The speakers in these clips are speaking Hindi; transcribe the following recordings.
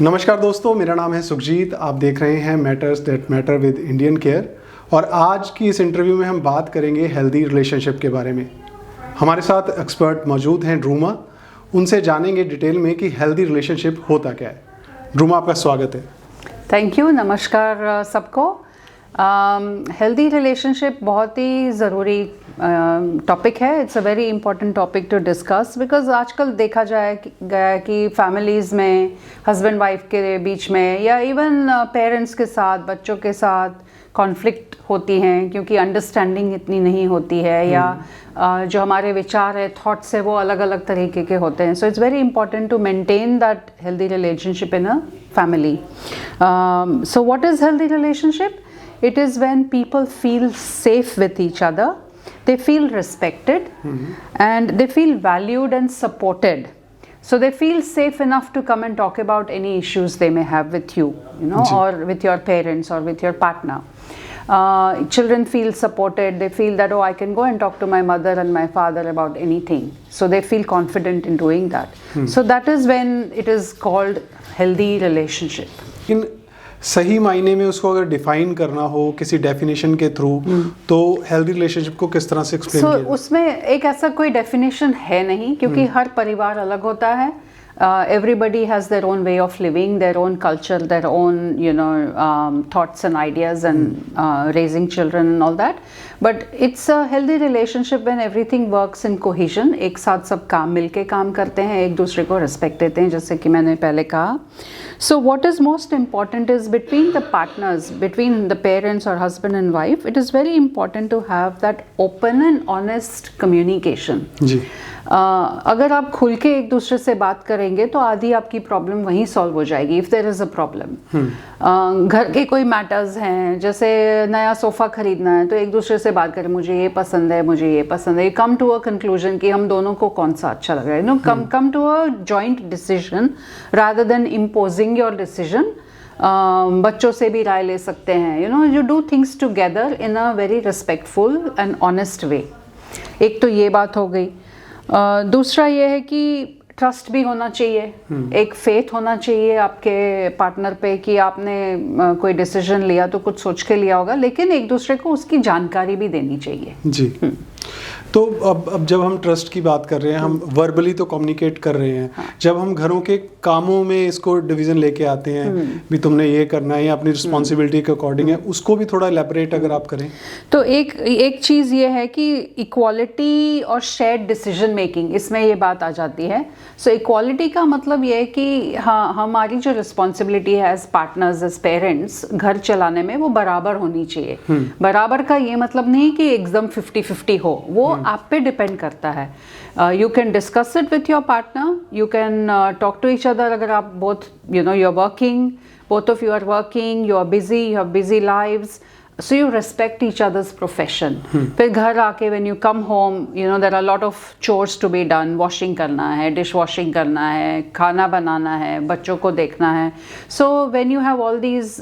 नमस्कार दोस्तों, मेरा नाम है सुखजीत। आप देख रहे हैं matters that matter with Indian care. और आज की इस इंटरव्यू में हम बात करेंगे हेल्दी रिलेशनशिप के बारे में। हमारे साथ एक्सपर्ट मौजूद हैं ड्रूमा। उनसे जानेंगे डिटेल में कि हेल्दी रिलेशनशिप होता क्या है। ड्रूमा, आपका स्वागत है। Thank you. नमस्कार सबको। हेल्दी रिलेशनशिप बहुत ही ज़रूरी टॉपिक है। It's a very important topic to discuss because आजकल देखा गया है कि फैमिलीज़ में हस्बैंड वाइफ के बीच में या इवन पेरेंट्स के साथ बच्चों के साथ कॉन्फ्लिक्ट होती हैं क्योंकि अंडरस्टैंडिंग इतनी नहीं होती है या जो हमारे विचार है, थॉट्स है, वो अलग अलग तरीके के होते हैं। So it's very important to maintain that healthy relationship in a family. So what is healthy relationship? It is when people feel safe with each other, they feel respected, and they feel valued and supported. So they feel safe enough to come and talk about any issues they may have with you, or with your parents or with your partner. Children feel supported. They feel that, oh, I can go and talk to my mother and my father about anything. So they feel confident in doing that. So that is when it is called healthy relationship. सही मायने में उसको अगर डिफाइन करना हो किसी डेफिनेशन के थ्रू, तो हेल्दी रिलेशनशिप को किस तरह से एक्सप्लेन किया? उसमें एक ऐसा कोई डेफिनेशन है नहीं, क्योंकि हर परिवार अलग होता है। Everybody has their own way of living, their own culture, their own thoughts and ideas and raising children and all that. But it's a healthy relationship when everything works in cohesion. एक साथ सब काम मिलके काम करते हैं, एक दूसरे को respect देते हैं, जैसे कि मैंने पहले कहा। So what is most important is between the partners, between the parents or husband and wife, it is very important to have that open and honest communication. जी। अगर आप खुल के एक दूसरे से बात करेंगे तो आधी आपकी प्रॉब्लम वहीं सॉल्व हो जाएगी। If there is a problem, घर के कोई मैटर्स हैं, जैसे नया सोफ़ा खरीदना है, तो एक दूसरे से बात करें, मुझे ये पसंद है, मुझे ये पसंद है। कम टू अ कंक्लूजन कि हम दोनों को कौन सा अच्छा लग रहा है। Come to a joint decision rather than imposing your decision. बच्चों से भी राय ले सकते हैं। You do things together in a very respectful and honest way. एक तो ये बात हो गई। दूसरा ये है कि ट्रस्ट भी होना चाहिए, एक फेथ होना चाहिए आपके पार्टनर पे कि आपने कोई डिसीजन लिया तो कुछ सोच के लिया होगा, लेकिन एक दूसरे को उसकी जानकारी भी देनी चाहिए। जी। तो अब जब हम ट्रस्ट की बात कर रहे हैं, हम वर्बली तो कम्युनिकेट कर रहे हैं। हाँ। जब हम घरों के कामों में इसको डिवीजन लेके आते हैं, भी तुमने ये करना है या अपनी रिस्पॉन्सिबिलिटी के अकॉर्डिंग है, उसको भी थोड़ा एलैबोरेट अगर आप करें तो एक चीज़ ये है कि इक्वालिटी और शेयर्ड डिसीजन मेकिंग, इसमें ये बात आ जाती है। सो इक्वालिटी का मतलब ये है कि हाँ, हमारी जो रिस्पॉन्सिबिलिटी है एज पार्टनर्स, एज पेरेंट्स, घर चलाने में वो बराबर होनी चाहिए। बराबर का ये मतलब नहीं कि एकदम 50-50 हो, वो आप पे डिपेंड करता है। You can discuss it with your partner, you can talk to each other. अगर आप both you are working, both of you are working, you are busy, you have busy lives, so you respect each other's profession. फिर घर आके when you come home, there are a lot of chores to be done. washing करना है, dish washing करना है, खाना बनाना है, बच्चों को देखना है। So when you have all these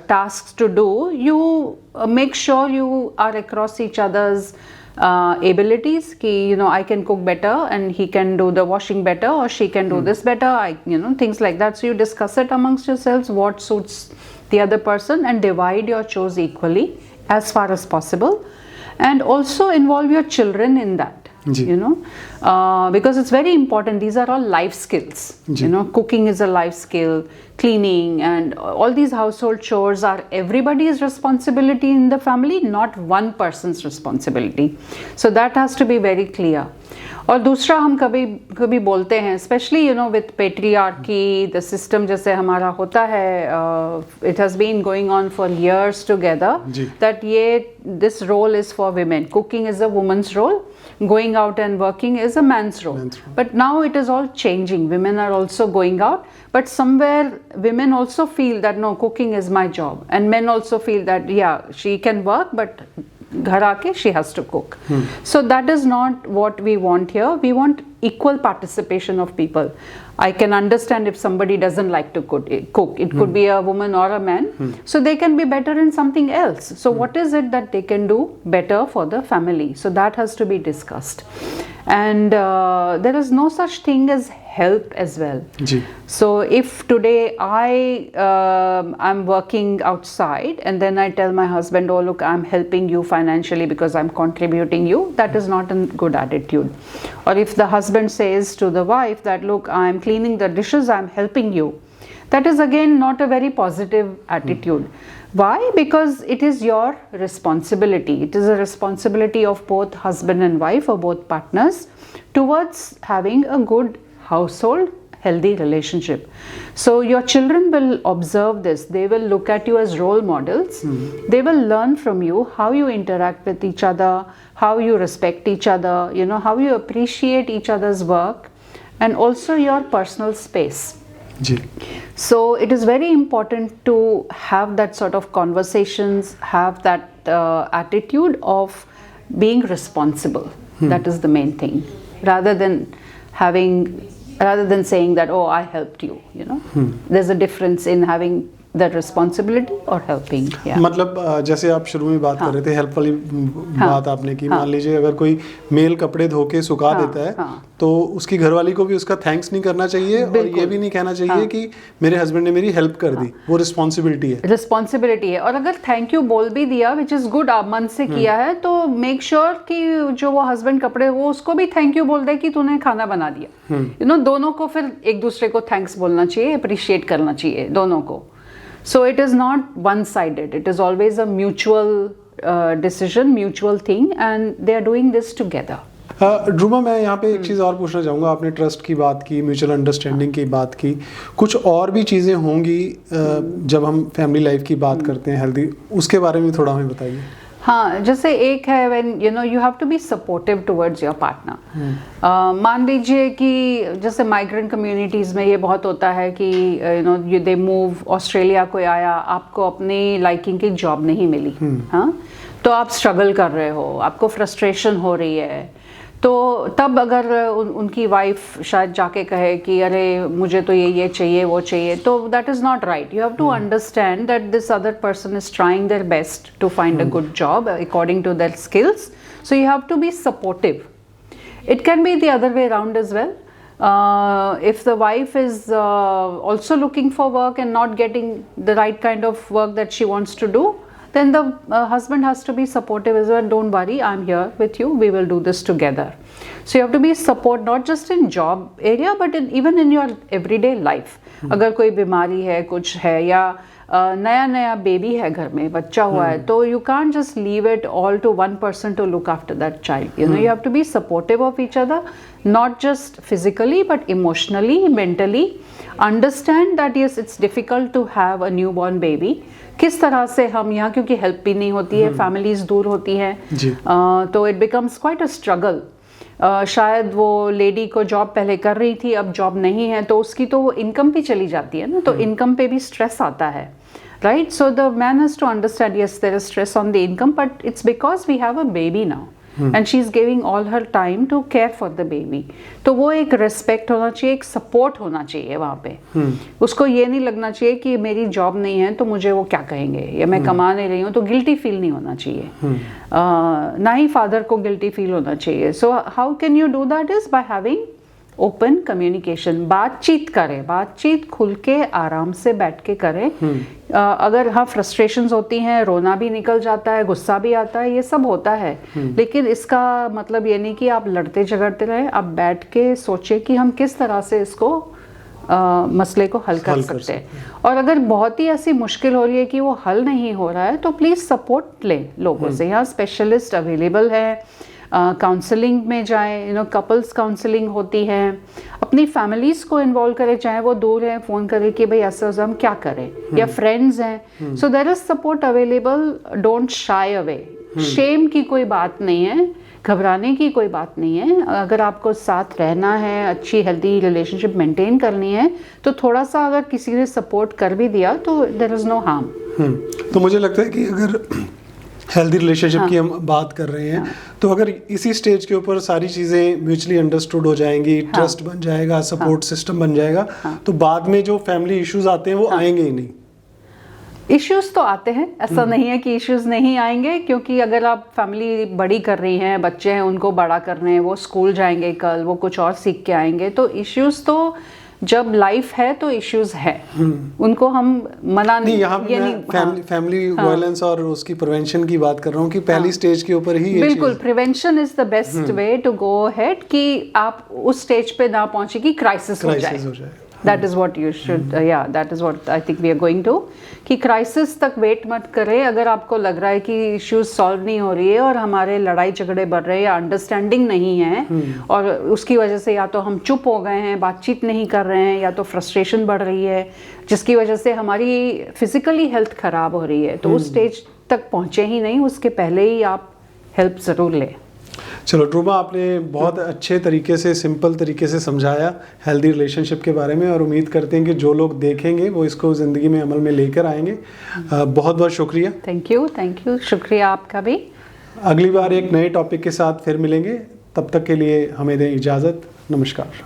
tasks to do, you make sure you are across each other's abilities कि I can cook better and he can do the washing better, or she can do this better, things like that. So you discuss it amongst yourselves what suits the other person and divide your chores equally as far as possible, and also involve your children in that. Because it's very important. These are all life skills. Cooking is a life skill, cleaning and all these household chores are everybody's responsibility in the family, not one person's responsibility. So that has to be very clear. और दूसरा, हम कभी कभी बोलते हैं, specially with patriarchy, the system जैसे हमारा होता है, it has been going on for years together, that this role is for women. Cooking is a woman's role, going out and working is a man's role. But now it is all changing. Women are also going out, but somewhere women also feel that no, cooking is my job, and men also feel that yeah, she can work, but घर आके she has to cook. So that is not what we want here. We want equal participation of people. I can understand if somebody doesn't like to cook. It could be a woman or a man. So they can be better in something else. So what is it that they can do better for the family? So that has to be discussed. And there is no such thing as help as well. Ji. So if today I'm working outside and then I tell my husband, oh look, I'm helping you financially because I'm contributing you, that is not a good attitude. Or if the husband says to the wife that look, I'm cleaning the dishes, I'm helping you, that is again not a very positive attitude. Why? Because it is your responsibility. It is a responsibility of both husband and wife or both partners towards having a good household, healthy relationship. So your children will observe this. They will look at you as role models. They will learn from you how you interact with each other, how you respect each other, how you appreciate each other's work, and also your personal space. Ji. So it is very important to have that sort of conversations, have that attitude of being responsible. That is the main thing, rather than saying that, oh, I helped you. There's a difference in having the responsibility or helping. Yeah. मतलब जैसे आप शुरू में बात कर रहे थे, हेल्प वाली बात आपने की. मान लीजिए अगर कोई मेल कपड़े धो के सुखा देता है, तो उसकी घरवाली को भी उसका थैंक्स नहीं करना चाहिए और ये भी नहीं कहना चाहिए कि मेरे हस्बैंड ने मेरी हेल्प कर दी. वो रिस्पॉन्सिबिलिटी है. और अगर थैंक यू बोल भी दिया, विच इज गुड, आप मन से किया है, तो मेक श्योर कि जो वो हस्बैंड कपड़े, वो उसको भी थैंक यू बोल दे कि तूने खाना बना दिया. दोनों को फिर एक दूसरे को थैंक्स बोलना चाहिए, अप्रिशिएट करना चाहिए दोनों को. So it is not one-sided. It is always a mutual decision, mutual thing, and they are doing this together. ड्रूमा, मैं यहाँ पे एक चीज़ और पूछना चाहूँगा. आपने ट्रस्ट की बात की, म्यूचुअल अंडरस्टैंडिंग की बात की. कुछ और भी चीज़ें होंगी जब हम फैमिली लाइफ की बात करते हैं हेल्दी, उसके बारे में थोड़ा हमें बताइए. हाँ, जैसे एक है when you have to be supportive towards your partner. मान लीजिए कि जैसे माइग्रेंट कम्युनिटीज़ में ये बहुत होता है कि दे मूव, ऑस्ट्रेलिया कोई आया, आपको अपनी लाइकिंग की जॉब नहीं मिली, हाँ, तो आप स्ट्रगल कर रहे हो, आपको फ्रस्ट्रेशन हो रही है, तो तब अगर उनकी वाइफ शायद जाके कहे कि अरे मुझे तो ये चाहिए, वो चाहिए, तो that is not right. You have to understand that this other person is trying their best to find a good job according to their skills. So you have to be supportive. It can be the other way around as well. If the wife is also looking for work and not getting the right kind of work that she wants to do, then the husband has to be supportive as well. Don't worry, I'm here with you. We will do this together. So you have to be support not just in job area, but even in your everyday life. अगर कोई बीमारी है, कुछ है, या नया बेबी है घर में, बच्चा हुआ है, तो you can't just leave it all to one person to look after that child. You have to be supportive of each other, not just physically but emotionally, mentally. Understand that yes, it's difficult to have a newborn baby. किस तरह से हम यहाँ, क्योंकि हेल्प भी नहीं होती है, फैमिलीज दूर होती हैं, तो it becomes quite a struggle. शायद वो लेडी को जॉब पहले कर रही थी, अब जॉब नहीं है, तो उसकी तो वो इनकम भी चली जाती है ना, तो इनकम पे भी स्ट्रेस आता है, right. So the man has to understand yes there is stress on the income, but it's because we have a baby now and she is giving all her time to care for the baby. तो वो एक रिस्पेक्ट होना चाहिए, एक सपोर्ट होना चाहिए वहाँ पे. उसको ये नहीं लगना चाहिए कि मेरी जॉब नहीं है तो मुझे वो क्या कहेंगे, या मैं कमा नहीं रही हूँ, तो गिल्टी फील नहीं होना चाहिए. ना ही फादर को गिल्टी फील होना चाहिए. So how can you do that is by having open communication. बातचीत खुल के आराम से बैठ के करें. अगर हाँ फ्रस्ट्रेशंस होती हैं, रोना भी निकल जाता है, गुस्सा भी आता है, ये सब होता है, लेकिन इसका मतलब ये नहीं कि आप लड़ते झगड़ते रहें. आप बैठ के सोचें कि हम किस तरह से इसको मसले को हल कर सकते हैं. और अगर बहुत ही ऐसी मुश्किल हो रही है कि वो हल नहीं हो रहा है, तो प्लीज़ सपोर्ट लें लोगों से. यहाँ स्पेशलिस्ट अवेलेबल है. काउंसलिंग में जाएं, कपल्स काउंसलिंग होती है. अपनी फैमिलीज़ को इन्वॉल्व करें, चाहे वो दूर हैं, फ़ोन करें कि भाई ऐसा हम क्या करें, या फ्रेंड्स हैं. So there is support available. Don't shy away. Shame की कोई बात नहीं है, घबराने की कोई बात नहीं है. अगर आपको साथ रहना है, अच्छी हेल्दी रिलेशनशिप मेंटेन करनी है, तो थोड़ा सा अगर किसी ने सपोर्ट कर भी दिया तो देयर इज़ नो हार्म. तो मुझे लगता है कि अगर हेल्दी रिलेशनशिप की हम बात कर रहे हैं, तो अगर इसी स्टेज के ऊपर सारी चीज़ें म्यूचुअली अंडरस्टूड हो जाएंगी, ट्रस्ट बन जाएगा, सपोर्ट सिस्टम बन जाएगा, तो बाद में जो फैमिली इश्यूज आते हैं वो आएंगे ही नहीं। इश्यूज तो आते हैं, ऐसा नहीं है कि इश्यूज नहीं आएंगे, क्योंकि अगर आप फैमिली बड़ी कर रही हैं, बच्चे हैं उनको बड़ा कर रहे हैं, वो स्कूल जाएंगे कल, वो कुछ और सीख के आएंगे, तो इश्यूज तो जब लाइफ है तो इश्यूज है, उनको हम मना नहीं, यहाँ पे मैं फैमिली वायलेंस और उसकी प्रिवेंशन की बात कर रहा हूँ कि पहली स्टेज के ऊपर ही बिल्कुल prevention is the best way to go ahead, कि आप उस स्टेज पे ना पहुंचे कि क्राइसिस हो जाए। That is what you should, that is what I think we are going to, कि क्राइसिस तक वेट मत करें। अगर आपको लग रहा है कि इश्यूज सॉल्व नहीं हो रही है और हमारे लड़ाई झगड़े बढ़ रहे हैं या अंडरस्टैंडिंग नहीं है और उसकी वजह से या तो हम चुप हो गए हैं, बातचीत नहीं कर रहे हैं, या तो फ्रस्ट्रेशन बढ़ रही है जिसकी वजह से हमारी फिजिकली हेल्थ खराब हो रही है, तो उस स्टेज तक पहुंचे ही नहीं, उसके पहले ही आप हेल्प ज़रूर लें। चलो ड्रूमा, आपने बहुत अच्छे तरीके से, सिंपल तरीके से समझाया हेल्दी रिलेशनशिप के बारे में, और उम्मीद करते हैं कि जो लोग देखेंगे वो इसको ज़िंदगी में अमल में लेकर आएंगे। बहुत बहुत शुक्रिया। थैंक यू, शुक्रिया आपका भी। अगली बार एक नए टॉपिक के साथ फिर मिलेंगे, तब तक के लिए हमें दें इजाज़त। नमस्कार।